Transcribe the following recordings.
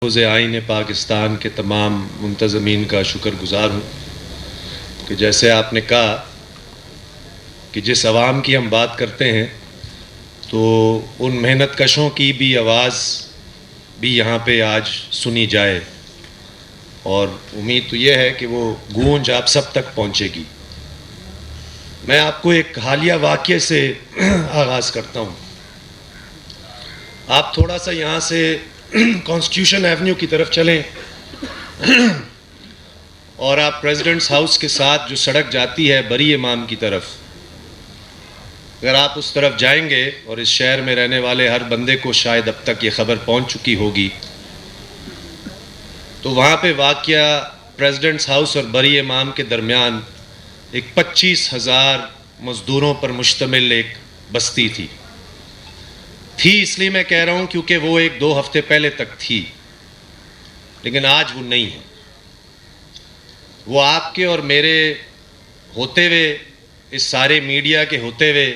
حوض آئین پاکستان کے تمام منتظمین کا شکر گزار ہوں کہ جیسے آپ نے کہا کہ جس عوام کی ہم بات کرتے ہیں تو ان محنت کشوں کی بھی آواز بھی یہاں پہ آج سنی جائے، اور امید تو یہ ہے کہ وہ گونج آپ سب تک پہنچے گی۔ میں آپ کو ایک حالیہ واقعے سے آغاز کرتا ہوں۔ آپ تھوڑا سا یہاں سے کانسٹیٹیوشن ایونیو کی طرف چلیں اور آپ پریزیڈنٹس ہاؤس کے ساتھ جو سڑک جاتی ہے بری امام کی طرف، اگر آپ اس طرف جائیں گے، اور اس شہر میں رہنے والے ہر بندے کو شاید اب تک یہ خبر پہنچ چکی ہوگی، تو وہاں پہ واقعہ پریزیڈنٹس ہاؤس اور بری امام کے درمیان ایک 25,000 مزدوروں پر مشتمل ایک بستی تھی۔ اس لیے میں کہہ رہا ہوں کیونکہ وہ 1-2 ہفتے پہلے تک تھی، لیکن آج وہ نہیں ہے۔ وہ آپ کے اور میرے ہوتے ہوئے، اس سارے میڈیا کے ہوتے ہوئے،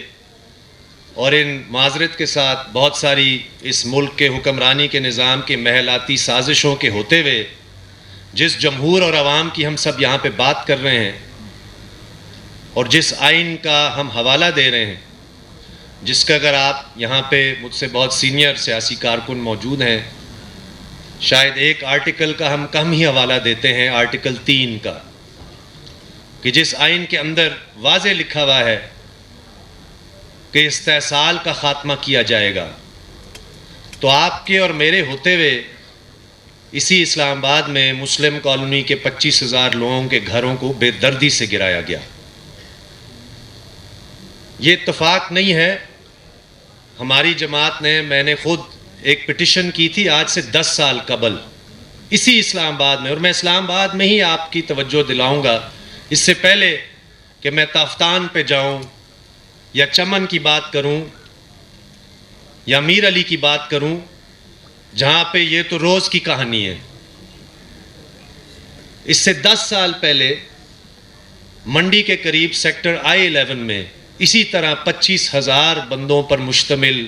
اور ان معذرت کے ساتھ بہت ساری اس ملک کے حکمرانی کے نظام کی محلاتی سازشوں کے ہوتے ہوئے، جس جمہور اور عوام کی ہم سب یہاں پہ بات کر رہے ہیں اور جس آئین کا ہم حوالہ دے رہے ہیں، جس کا اگر آپ یہاں پہ مجھ سے بہت سینئر سیاسی کارکن موجود ہیں، شاید ایک آرٹیکل کا ہم کم ہی حوالہ دیتے ہیں، آرٹیکل 3 کا، کہ جس آئین کے اندر واضح لکھا ہوا ہے کہ استحصال کا خاتمہ کیا جائے گا، تو آپ کے اور میرے ہوتے ہوئے اسی اسلام آباد میں مسلم کالونی کے 25,000 لوگوں کے گھروں کو بے دردی سے گرایا گیا۔ یہ اتفاق نہیں ہے۔ ہماری جماعت نے، میں نے خود ایک پٹیشن کی تھی آج سے 10 سال قبل اسی اسلام آباد میں، اور میں اسلام آباد میں ہی آپ کی توجہ دلاؤں گا، اس سے پہلے کہ میں تافتان پہ جاؤں یا چمن کی بات کروں یا میر علی کی بات کروں، جہاں پہ یہ تو روز کی کہانی ہے۔ اس سے 10 سال پہلے منڈی کے قریب سیکٹر I-11 میں اسی طرح 25,000 بندوں پر مشتمل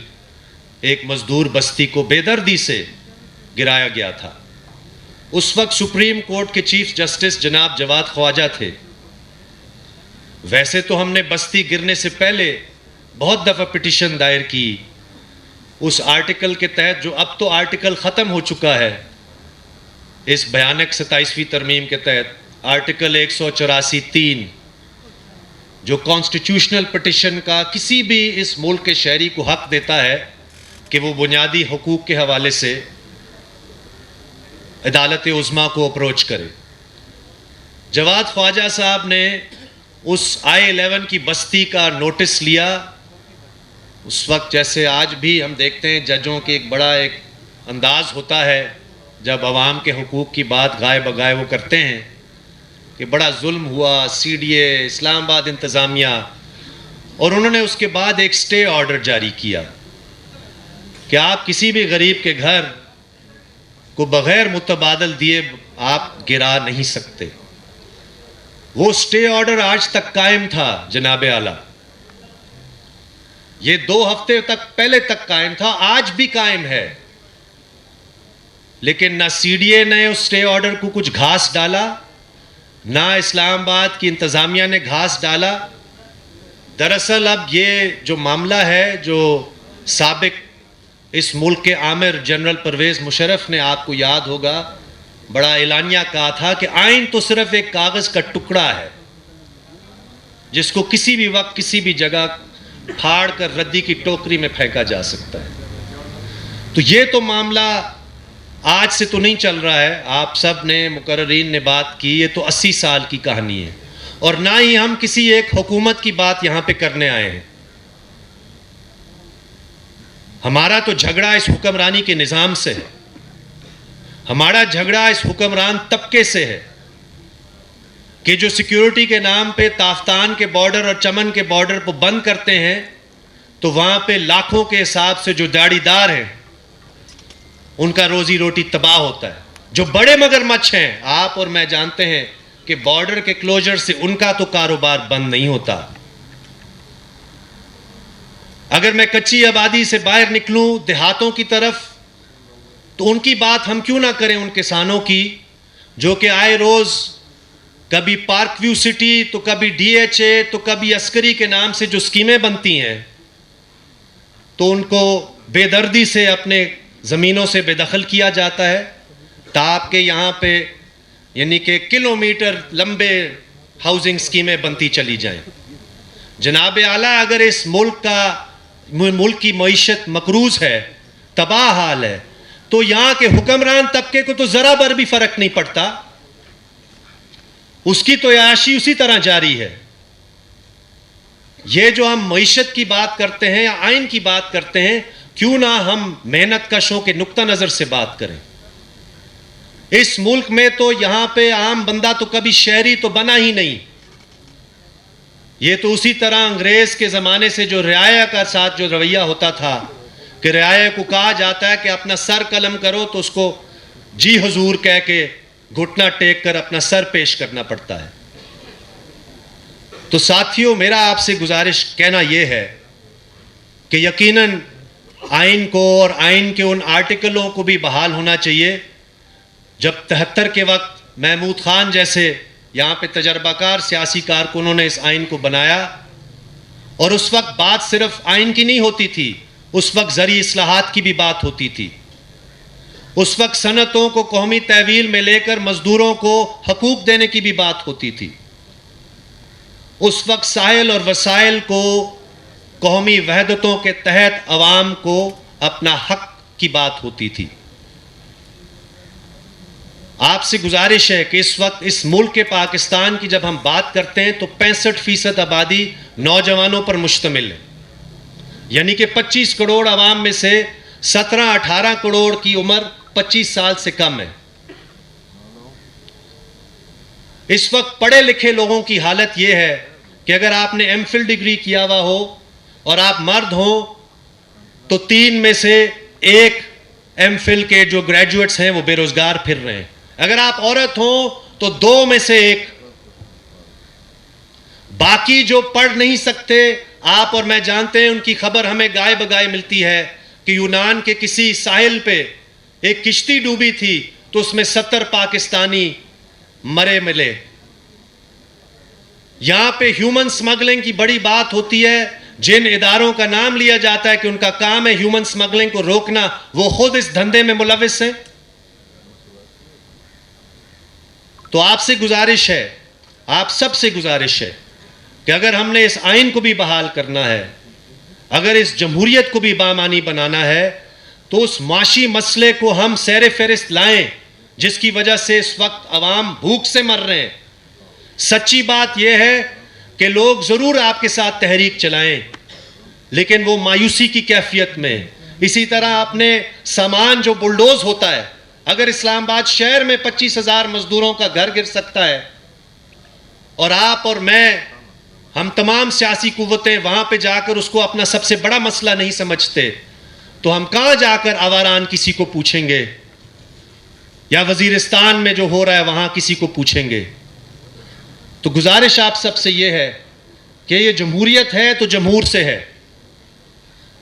ایک مزدور بستی کو بے دردی سے گرایا گیا تھا۔ اس وقت سپریم کورٹ کے چیف جسٹس جناب جواد خواجہ تھے۔ ویسے تو ہم نے بستی گرنے سے پہلے بہت دفعہ پٹیشن دائر کی اس آرٹیکل کے تحت، جو اب تو آرٹیکل ختم ہو چکا ہے، اس بھیانک 27ویں ترمیم کے تحت آرٹیکل 184(3) جو کانسٹیٹیوشنل پٹیشن کا کسی بھی اس ملک کے شہری کو حق دیتا ہے کہ وہ بنیادی حقوق کے حوالے سے عدالت عظمیٰ کو اپروچ کرے۔ جواد خواجہ صاحب نے اس I-11 کی بستی کا نوٹس لیا۔ اس وقت جیسے آج بھی ہم دیکھتے ہیں ججوں کے ایک بڑا انداز ہوتا ہے جب عوام کے حقوق کی بات گائے بگائے وہ کرتے ہیں کہ بڑا ظلم ہوا، CDA، اسلام آباد انتظامیہ، اور انہوں نے اس کے بعد ایک سٹے آرڈر جاری کیا کہ آپ کسی بھی غریب کے گھر کو بغیر متبادل دیے آپ گرا نہیں سکتے۔ وہ سٹے آرڈر آج تک قائم تھا جناب اعلیٰ، یہ 2 ہفتے تک پہلے تک قائم تھا، آج بھی قائم ہے، لیکن نہ CDA نے اس سٹے آرڈر کو کچھ گھاس ڈالا، نہ اسلام آباد کی انتظامیہ نے گھاس ڈالا۔ دراصل اب یہ جو معاملہ ہے، جو سابق اس ملک کے آمر جنرل پرویز مشرف نے، آپ کو یاد ہوگا، بڑا اعلانیہ کہا تھا کہ آئین تو صرف ایک کاغذ کا ٹکڑا ہے جس کو کسی بھی وقت کسی بھی جگہ پھاڑ کر ردی کی ٹوکری میں پھینکا جا سکتا ہے۔ تو یہ تو معاملہ آج سے تو نہیں چل رہا ہے، آپ سب نے، مقررین نے بات کی، یہ تو 80 سال کی کہانی ہے، اور نہ ہی ہم کسی ایک حکومت کی بات یہاں پہ کرنے آئے ہیں۔ ہمارا تو جھگڑا اس حکمرانی کے نظام سے ہے، ہمارا جھگڑا اس حکمران طبقے سے ہے کہ جو سیکیورٹی کے نام پہ تافتان کے بارڈر اور چمن کے بارڈر کو بند کرتے ہیں، تو وہاں پہ لاکھوں کے حساب سے جو داڑھی دار ہیں ان کا روزی روٹی تباہ ہوتا ہے۔ جو بڑے مگرمچھ ہیں، آپ اور میں جانتے ہیں کہ بارڈر کے کلوجر سے ان کا تو کاروبار بند نہیں ہوتا۔ اگر میں کچی آبادی سے باہر نکلوں دیہاتوں کی طرف، تو ان کی بات ہم کیوں نہ کریں ان کسانوں کی جو کہ آئے روز کبھی پارک ویو سٹی تو کبھی ڈی ایچ اے تو کبھی عسکری کے نام سے جو اسکیمیں بنتی ہیں تو ان کو بے دردی سے اپنے زمینوں سے بے دخل کیا جاتا ہے تاپ کے یہاں پہ یعنی کہ کلومیٹر لمبے ہاؤسنگ اسکیمیں بنتی چلی جائیں. جناب اعلیٰ اگر اس ملک کی معیشت مقروض ہے, تباہ حال ہے, تو یہاں کے حکمران طبقے کو تو ذرا بر بھی فرق نہیں پڑتا, اس کی تو عیاشی اسی طرح جاری ہے. یہ جو ہم معیشت کی بات کرتے ہیں یا آئین کی بات کرتے ہیں, کیوں نہ ہم محنت کشوں کے نقطہ نظر سے بات کریں. اس ملک میں تو یہاں پہ عام بندہ تو کبھی شہری تو بنا ہی نہیں. یہ تو اسی طرح انگریز کے زمانے سے جو رعایا کا ساتھ جو رویہ ہوتا تھا کہ رعایا کو کہا جاتا ہے کہ اپنا سر قلم کرو تو اس کو جی حضور کہہ کے گھٹنا ٹیک کر اپنا سر پیش کرنا پڑتا ہے. تو ساتھیوں, میرا آپ سے گزارش کہنا یہ ہے کہ یقیناً آئین کو اور آئین کے ان آرٹیکلوں کو بھی بحال ہونا چاہیے. جب 73 کے وقت محمود خان جیسے یہاں پہ تجربہ کار سیاسی کارکنوں نے اس آئین کو بنایا, اور اس وقت بات صرف آئین کی نہیں ہوتی تھی, اس وقت زرعی اصلاحات کی بھی بات ہوتی تھی. اس وقت صنعتوں کو قومی تحویل میں لے کر مزدوروں کو حقوق دینے کی بھی بات ہوتی تھی. اس وقت ساحل اور وسائل کو قومی وحدتوں کے تحت عوام کو اپنا حق کی بات ہوتی تھی. آپ سے گزارش ہے کہ اس وقت اس ملک کے پاکستان کی جب ہم بات کرتے ہیں تو 65% آبادی نوجوانوں پر مشتمل ہے. یعنی کہ 25 کروڑ عوام میں سے 17-18 کروڑ کی عمر 25 سال سے کم ہے. اس وقت پڑھے لکھے لوگوں کی حالت یہ ہے کہ اگر آپ نے ایم فل ڈگری کیا ہوا ہو اور آپ مرد ہوں تو 3 میں سے 1 ایم فل کے جو گریجویٹس ہیں وہ بے روزگار پھر رہے ہیں. اگر آپ عورت ہوں تو 2 میں سے 1. باقی جو پڑھ نہیں سکتے, آپ اور میں جانتے ہیں, ان کی خبر ہمیں گائے بگائے ملتی ہے کہ یونان کے کسی ساحل پہ ایک کشتی ڈوبی تھی تو اس میں 70 پاکستانی مرے ملے. یہاں پہ ہیومن سمگلنگ کی بڑی بات ہوتی ہے. جن اداروں کا نام لیا جاتا ہے کہ ان کا کام ہے ہیومن سمگلنگ کو روکنا, وہ خود اس دھندے میں ملوث ہیں. تو آپ سے گزارش ہے, آپ سب سے گزارش ہے کہ اگر ہم نے اس آئین کو بھی بحال کرنا ہے, اگر اس جمہوریت کو بھی بامانی بنانا ہے, تو اس معاشی مسئلے کو ہم سیر فہرست لائیں جس کی وجہ سے اس وقت عوام بھوک سے مر رہے ہیں. سچی بات یہ ہے کہ لوگ ضرور آپ کے ساتھ تحریک چلائیں لیکن وہ مایوسی کی کیفیت میں. اسی طرح آپ نے سامان جو بلڈوز ہوتا ہے, اگر اسلام آباد شہر میں 25,000 مزدوروں کا گھر گر سکتا ہے اور آپ اور میں, ہم تمام سیاسی قوتیں وہاں پہ جا کر اس کو اپنا سب سے بڑا مسئلہ نہیں سمجھتے, تو ہم کہاں جا کر آواران کسی کو پوچھیں گے, یا وزیرستان میں جو ہو رہا ہے وہاں کسی کو پوچھیں گے. تو گزارش آپ سب سے یہ ہے کہ یہ جمہوریت ہے تو جمہور سے ہے.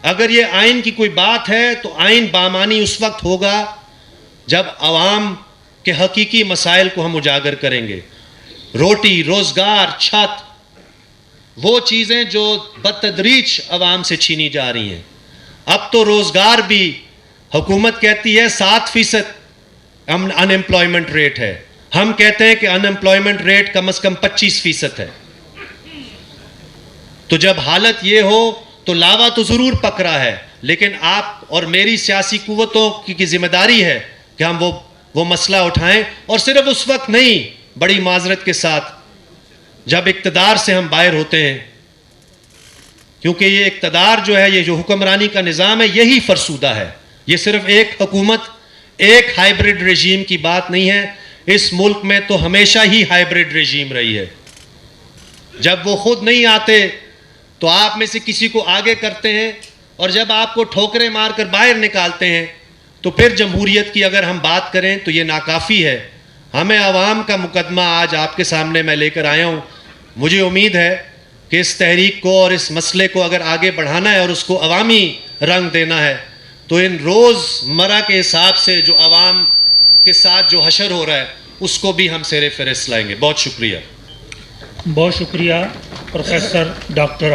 اگر یہ آئین کی کوئی بات ہے تو آئین بامانی اس وقت ہوگا جب عوام کے حقیقی مسائل کو ہم اجاگر کریں گے. روٹی, روزگار, چھت, وہ چیزیں جو بتدریج عوام سے چھینی جا رہی ہیں. اب تو روزگار بھی حکومت کہتی ہے 7% ان امپلائمنٹ ریٹ ہے, ہم کہتے ہیں کہ ان امپلائمنٹ ریٹ کم از کم 25% ہے. تو جب حالت یہ ہو تو لاوا تو ضرور پک رہا ہے, لیکن آپ اور میری سیاسی قوتوں کی ذمہ داری ہے کہ ہم وہ مسئلہ اٹھائیں, اور صرف اس وقت نہیں, بڑی معذرت کے ساتھ, جب اقتدار سے ہم باہر ہوتے ہیں. کیونکہ یہ اقتدار جو ہے, یہ جو حکمرانی کا نظام ہے, یہی فرسودہ ہے. یہ صرف ایک حکومت, ایک ہائیبرڈ رژیم کی بات نہیں ہے. اس ملک میں تو ہمیشہ ہی ہائیبرڈ رژیم رہی ہے. جب وہ خود نہیں آتے تو آپ میں سے کسی کو آگے کرتے ہیں, اور جب آپ کو ٹھوکریں مار کر باہر نکالتے ہیں تو پھر جمہوریت کی اگر ہم بات کریں تو یہ ناکافی ہے. ہمیں عوام کا مقدمہ آج آپ کے سامنے میں لے کر آیا ہوں. مجھے امید ہے کہ اس تحریک کو اور اس مسئلے کو اگر آگے بڑھانا ہے اور اس کو عوامی رنگ دینا ہے تو ان روزمرہ کے حساب سے جو عوام کے ساتھ جو حشر ہو رہا ہے اس کو بھی ہم زیر فہرست لائیں گے. بہت شکریہ. بہت شکریہ پروفیسر ڈاکٹر